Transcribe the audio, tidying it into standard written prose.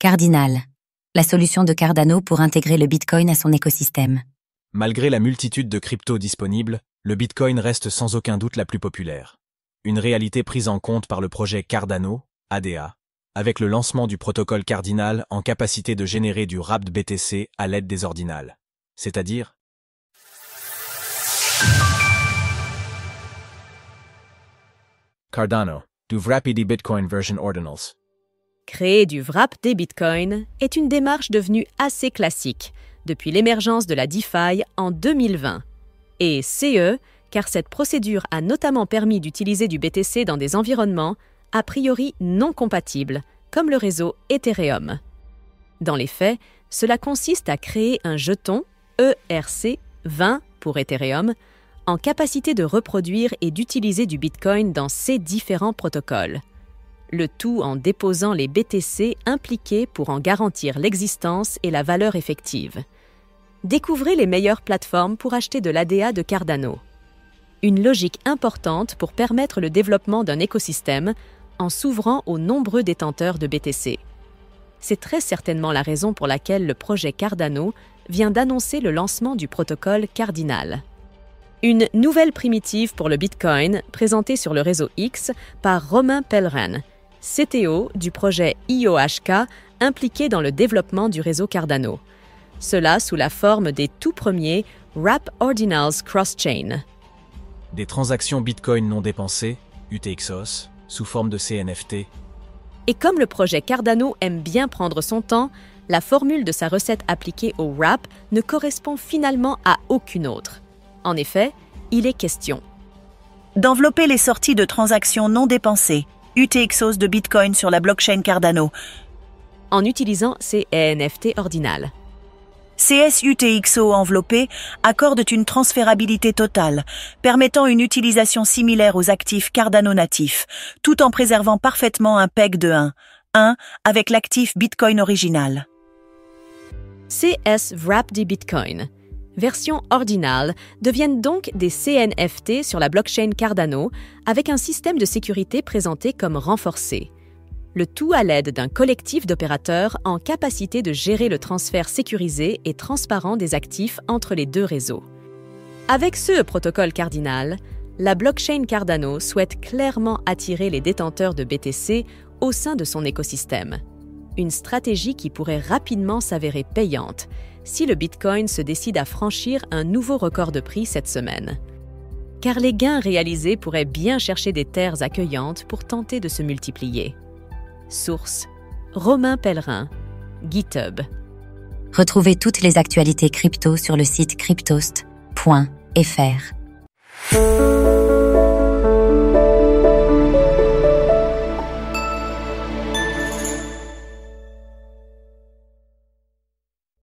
Cardinal, la solution de Cardano pour intégrer le Bitcoin à son écosystème. Malgré la multitude de cryptos disponibles, le Bitcoin reste sans aucun doute la plus populaire. Une réalité prise en compte par le projet Cardano, ADA, avec le lancement du protocole Cardinal en capacité de générer du wrapped BTC à l'aide des ordinals. C'est-à-dire Cardano, du wrapped Bitcoin version ordinals. Créer du wrap des bitcoins est une démarche devenue assez classique depuis l'émergence de la DeFi en 2020. Et CE, car cette procédure a notamment permis d'utiliser du BTC dans des environnements a priori non compatibles, comme le réseau Ethereum. Dans les faits, cela consiste à créer un jeton ERC20 pour Ethereum en capacité de reproduire et d'utiliser du Bitcoin dans ces différents protocoles. Le tout en déposant les BTC impliqués pour en garantir l'existence et la valeur effective. Découvrez les meilleures plateformes pour acheter de l'ADA de Cardano. Une logique importante pour permettre le développement d'un écosystème en s'ouvrant aux nombreux détenteurs de BTC. C'est très certainement la raison pour laquelle le projet Cardano vient d'annoncer le lancement du protocole Cardinal. Une nouvelle primitive pour le Bitcoin présentée sur le réseau X par Romain Pellerin, CTO du projet IOHK impliqué dans le développement du réseau Cardano. Cela sous la forme des tout premiers Wrap Ordinals Cross-Chain. Des transactions Bitcoin non dépensées, UTXOs, sous forme de CNFT. Et comme le projet Cardano aime bien prendre son temps, la formule de sa recette appliquée au wrap ne correspond finalement à aucune autre. En effet, il est question d'envelopper les sorties de transactions non dépensées, UTXOs de Bitcoin sur la blockchain Cardano, en utilisant ces NFT ordinales. CS UTXO enveloppés accordent une transférabilité totale, permettant une utilisation similaire aux actifs Cardano natifs, tout en préservant parfaitement un PEG de 1 avec l'actif Bitcoin original. CS Wrapped Bitcoin, version ordinale, deviennent donc des CNFT sur la blockchain Cardano avec un système de sécurité présenté comme renforcé. Le tout à l'aide d'un collectif d'opérateurs en capacité de gérer le transfert sécurisé et transparent des actifs entre les deux réseaux. Avec ce protocole Cardinal, la blockchain Cardano souhaite clairement attirer les détenteurs de BTC au sein de son écosystème. Une stratégie qui pourrait rapidement s'avérer payante si le Bitcoin se décide à franchir un nouveau record de prix cette semaine. Car les gains réalisés pourraient bien chercher des terres accueillantes pour tenter de se multiplier. Source: Romain Pellerin, GitHub. Retrouvez toutes les actualités crypto sur le site cryptost.fr.